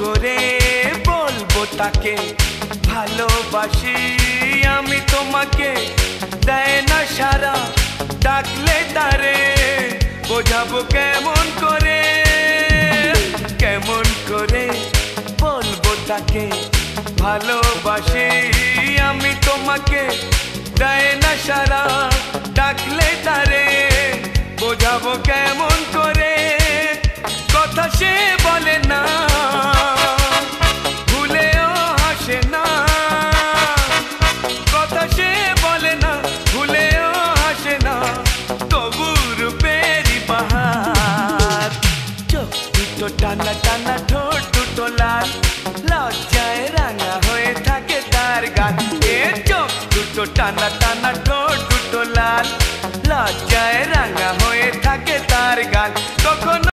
করে বলবো তাকে ভালোবাসি আমি তোমাকে, দেয় না সারা ডাকলে তারে বোঝাবো কেমন করে বলবো তাকে ভালোবাসি আমি তোমাকে, দেয় না সারা ডাকলে তারে বোঝাবো কেমন করে। কথা সে বলে না ভুলেও হাসে না, কথা সে বলে না ভুলেও হাসে না, তবু রূপেরই বাহার। চোখ দুটো টানা টানা, ঠোঁট দুটো লাল, লজ্জায় রাঙা হয়ে থাকে তার গান। চোখ দুটো টানা টানা,